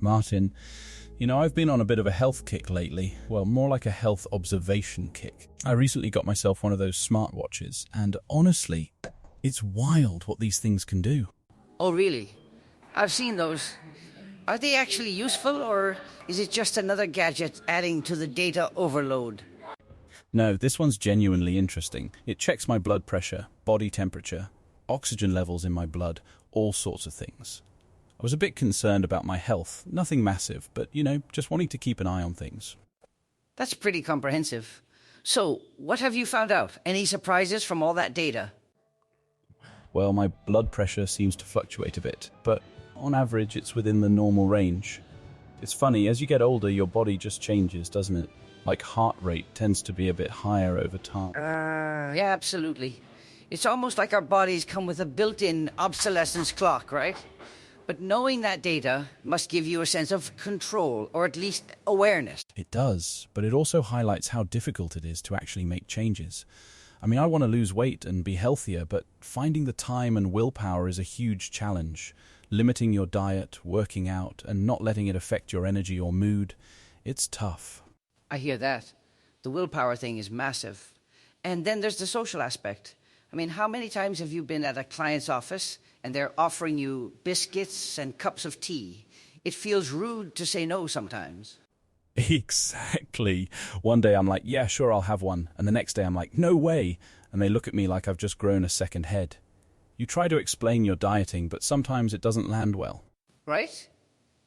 Martin, I've been on a bit of a health kick lately. Well, more like a health observation kick. I recently got myself one of those smartwatches, and honestly, it's wild what these things can do. Oh, really? I've seen those. Are they actually useful, or is it just another gadget adding to the data overload? No, this one's genuinely interesting. It checks my blood pressure, body temperature, oxygen levels in my blood, all sorts of things. I was a bit concerned about my health. Nothing massive, but, just wanting to keep an eye on things. That's pretty comprehensive. So, what have you found out? Any surprises from all that data? Well, my blood pressure seems to fluctuate a bit, but on average it's within the normal range. It's funny, as you get older, your body just changes, doesn't it? Like heart rate tends to be a bit higher over time. Yeah, absolutely. It's almost like our bodies come with a built-in obsolescence clock, right? But knowing that data must give you a sense of control, or at least awareness. It does, but it also highlights how difficult it is to actually make changes. I want to lose weight and be healthier, but finding the time and willpower is a huge challenge. Limiting your diet, working out, and not letting it affect your energy or mood, it's tough. I hear that. The willpower thing is massive. And then there's the social aspect. How many times have you been at a client's office and they're offering you biscuits and cups of tea? It feels rude to say no sometimes. Exactly. One day I'm like, yeah, sure, I'll have one. And the next day I'm like, no way. And they look at me like I've just grown a second head. You try to explain your dieting, but sometimes it doesn't land well. Right?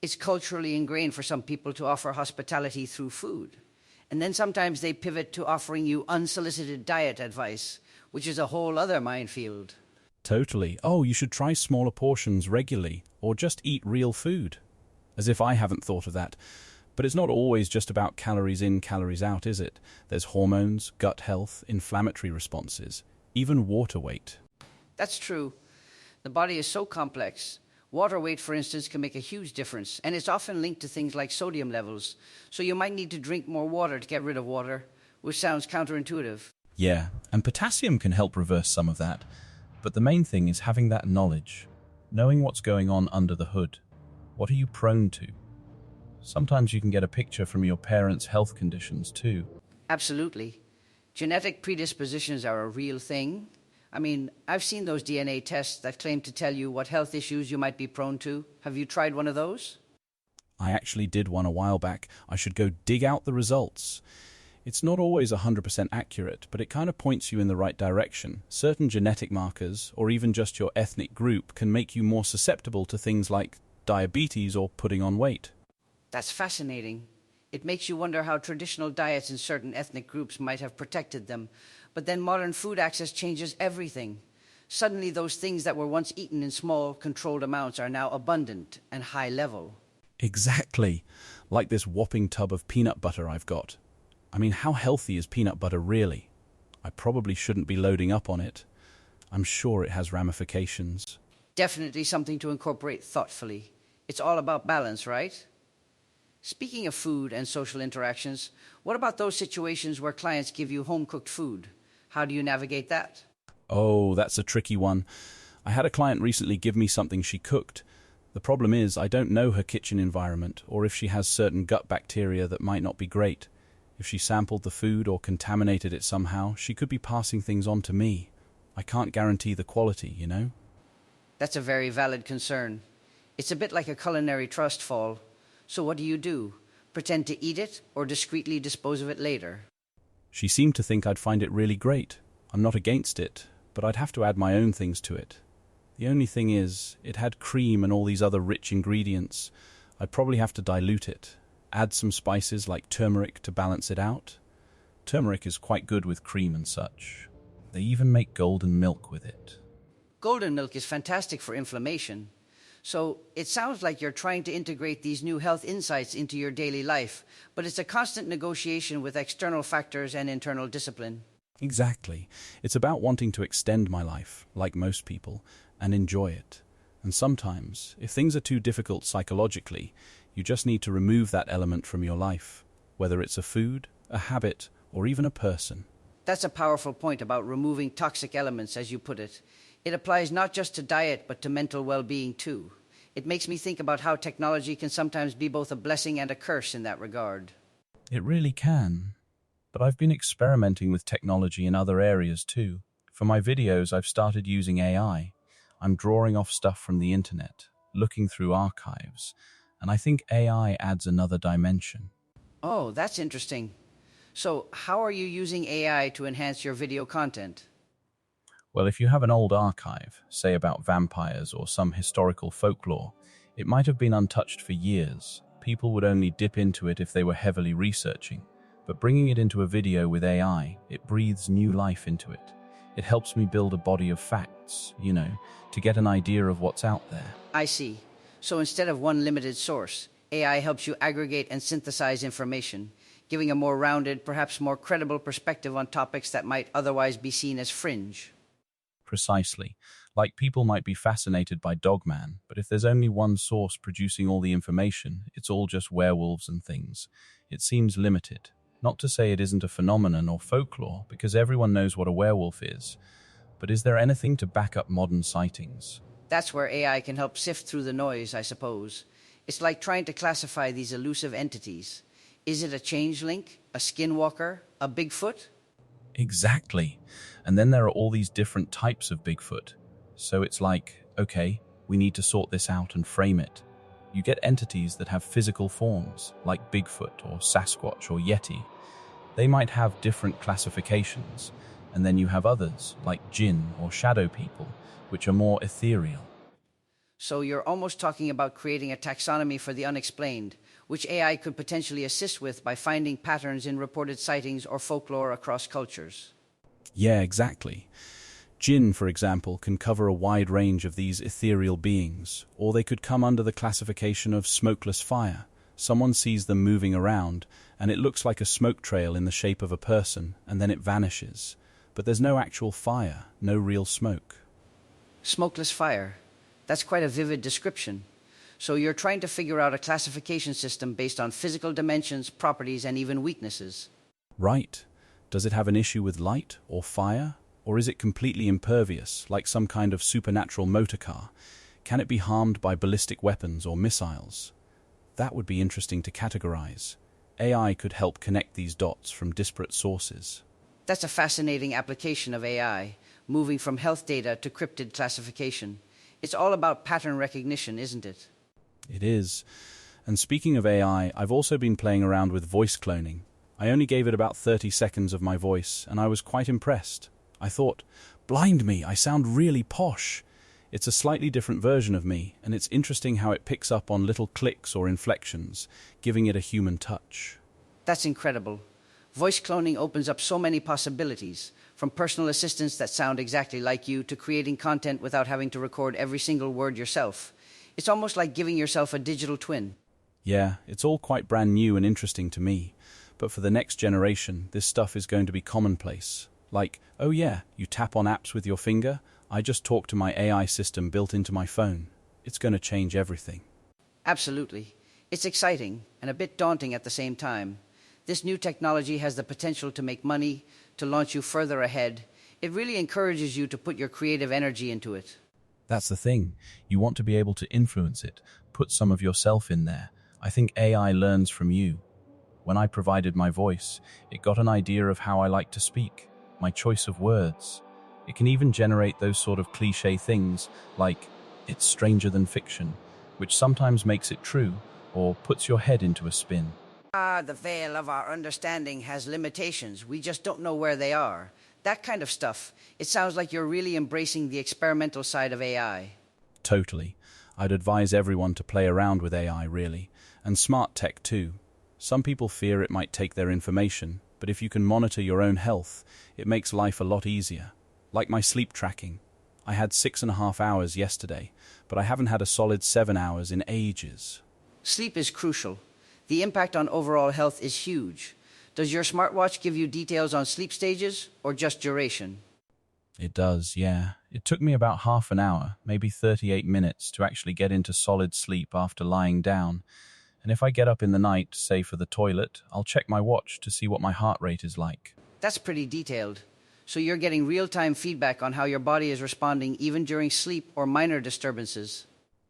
It's culturally ingrained for some people to offer hospitality through food. And then sometimes they pivot to offering you unsolicited diet advice, which is a whole other minefield. Totally. Oh, you should try smaller portions regularly, or just eat real food. As if I haven't thought of that. But it's not always just about calories in, calories out, is it? There's hormones, gut health, inflammatory responses, even water weight. That's true. The body is so complex. Water weight, for instance, can make a huge difference, and it's often linked to things like sodium levels. So you might need to drink more water to get rid of water, which sounds counterintuitive. Yeah, and potassium can help reverse some of that. But the main thing is having that knowledge, knowing what's going on under the hood. What are you prone to? Sometimes you can get a picture from your parents' health conditions too. Absolutely. Genetic predispositions are a real thing. I've seen those DNA tests that claim to tell you what health issues you might be prone to. Have you tried one of those? I actually did one a while back. I should go dig out the results. It's not always 100% accurate, but it kind of points you in the right direction. Certain genetic markers, or even just your ethnic group, can make you more susceptible to things like diabetes or putting on weight. That's fascinating. It makes you wonder how traditional diets in certain ethnic groups might have protected them. But then modern food access changes everything. Suddenly those things that were once eaten in small, controlled amounts are now abundant and high level. Exactly. Like this whopping tub of peanut butter I've got. How healthy is peanut butter really? I probably shouldn't be loading up on it. I'm sure it has ramifications. Definitely something to incorporate thoughtfully. It's all about balance, right? Speaking of food and social interactions, what about those situations where clients give you home-cooked food? How do you navigate that? Oh, that's a tricky one. I had a client recently give me something she cooked. The problem is I don't know her kitchen environment or if she has certain gut bacteria that might not be great. If she sampled the food or contaminated it somehow, she could be passing things on to me. I can't guarantee the quality, That's a very valid concern. It's a bit like a culinary trust fall. So what do? Pretend to eat it or discreetly dispose of it later? She seemed to think I'd find it really great. I'm not against it, but I'd have to add my own things to it. The only thing is, it had cream and all these other rich ingredients. I'd probably have to dilute it. Add some spices like turmeric to balance it out. Turmeric is quite good with cream and such. They even make golden milk with it. Golden milk is fantastic for inflammation. So it sounds like you're trying to integrate these new health insights into your daily life, but it's a constant negotiation with external factors and internal discipline. Exactly. It's about wanting to extend my life, like most people, and enjoy it. And sometimes, if things are too difficult psychologically, you just need to remove that element from your life, whether it's a food, a habit, or even a person. That's a powerful point about removing toxic elements, as you put it. It applies not just to diet, but to mental well-being too. It makes me think about how technology can sometimes be both a blessing and a curse in that regard. It really can. But I've been experimenting with technology in other areas too. For my videos, I've started using AI. I'm drawing off stuff from the internet, looking through archives, and I think AI adds another dimension. Oh, that's interesting. So, how are you using AI to enhance your video content? Well, if you have an old archive, say about vampires or some historical folklore, it might have been untouched for years. People would only dip into it if they were heavily researching. But bringing it into a video with AI, it breathes new life into it. It helps me build a body of facts, to get an idea of what's out there. I see. So instead of one limited source, AI helps you aggregate and synthesize information, giving a more rounded, perhaps more credible perspective on topics that might otherwise be seen as fringe. Precisely. Like people might be fascinated by Dogman, but if there's only one source producing all the information, it's all just werewolves and things. It seems limited. Not to say it isn't a phenomenon or folklore, because everyone knows what a werewolf is. But is there anything to back up modern sightings? That's where AI can help sift through the noise, I suppose. It's like trying to classify these elusive entities. Is it a changeling, a skinwalker, a Bigfoot? Exactly. And then there are all these different types of Bigfoot. So it's like, okay, we need to sort this out and frame it. You get entities that have physical forms, like Bigfoot or Sasquatch or Yeti. They might have different classifications, and then you have others, like Jinn or Shadow People, which are more ethereal. So you're almost talking about creating a taxonomy for the unexplained, which AI could potentially assist with by finding patterns in reported sightings or folklore across cultures. Yeah, exactly. Jinn, for example, can cover a wide range of these ethereal beings, or they could come under the classification of smokeless fire. Someone sees them moving around, and it looks like a smoke trail in the shape of a person, and then it vanishes. But there's no actual fire, no real smoke. Smokeless fire. That's quite a vivid description. So you're trying to figure out a classification system based on physical dimensions, properties, and even weaknesses. Right. Does it have an issue with light or fire? Or is it completely impervious, like some kind of supernatural motor car? Can it be harmed by ballistic weapons or missiles? That would be interesting to categorize. AI could help connect these dots from disparate sources. That's a fascinating application of AI, moving from health data to cryptid classification. It's all about pattern recognition, isn't it? It is. And speaking of AI, I've also been playing around with voice cloning. I only gave it about 30 seconds of my voice, and I was quite impressed. I thought, blind me, I sound really posh. It's a slightly different version of me, and it's interesting how it picks up on little clicks or inflections, giving it a human touch. That's incredible. Voice cloning opens up so many possibilities, from personal assistants that sound exactly like you to creating content without having to record every single word yourself. It's almost like giving yourself a digital twin. Yeah, it's all quite brand new and interesting to me. But for the next generation, this stuff is going to be commonplace. Like, oh yeah, you tap on apps with your finger? I just talk to my AI system built into my phone. It's going to change everything. Absolutely. It's exciting and a bit daunting at the same time. This new technology has the potential to make money, to launch you further ahead. It really encourages you to put your creative energy into it. That's the thing. You want to be able to influence it, put some of yourself in there. I think AI learns from you. When I provided my voice, it got an idea of how I like to speak, my choice of words. It can even generate those sort of cliché things like, it's stranger than fiction, which sometimes makes it true, or puts your head into a spin. The veil of our understanding has limitations. We just don't know where they are. That kind of stuff. It sounds like you're really embracing the experimental side of AI. Totally. I'd advise everyone to play around with AI, really, and smart tech too. Some people fear it might take their information, but if you can monitor your own health, it makes life a lot easier. Like my sleep tracking. I had 6.5 hours yesterday, but I haven't had a solid 7 hours in ages. Sleep is crucial. The impact on overall health is huge. Does your smartwatch give you details on sleep stages or just duration? It does, yeah. It took me about half an hour, maybe 38 minutes, to actually get into solid sleep after lying down. And if I get up in the night, say for the toilet, I'll check my watch to see what my heart rate is like. That's pretty detailed. So you're getting real-time feedback on how your body is responding even during sleep or minor disturbances.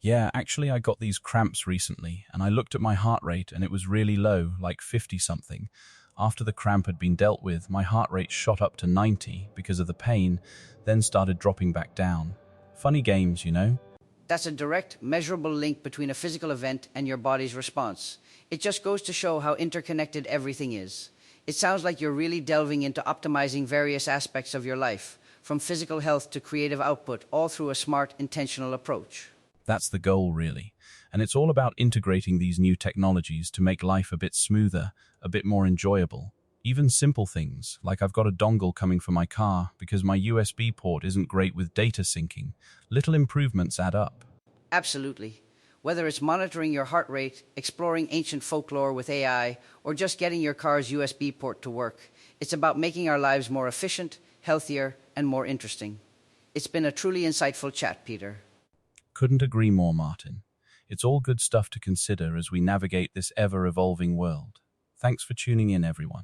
Yeah, actually, I got these cramps recently, and I looked at my heart rate and it was really low, like 50 something. After the cramp had been dealt with, my heart rate shot up to 90 because of the pain, then started dropping back down. Funny games, you know? That's a direct, measurable link between a physical event and your body's response. It just goes to show how interconnected everything is. It sounds like you're really delving into optimizing various aspects of your life, from physical health to creative output, all through a smart, intentional approach. That's the goal, really. And it's all about integrating these new technologies to make life a bit smoother, a bit more enjoyable. Even simple things, like I've got a dongle coming for my car because my USB port isn't great with data syncing. Little improvements add up. Absolutely. Whether it's monitoring your heart rate, exploring ancient folklore with AI, or just getting your car's USB port to work, it's about making our lives more efficient, healthier, and more interesting. It's been a truly insightful chat, Peter. Couldn't agree more, Martin. It's all good stuff to consider as we navigate this ever-evolving world. Thanks for tuning in, everyone.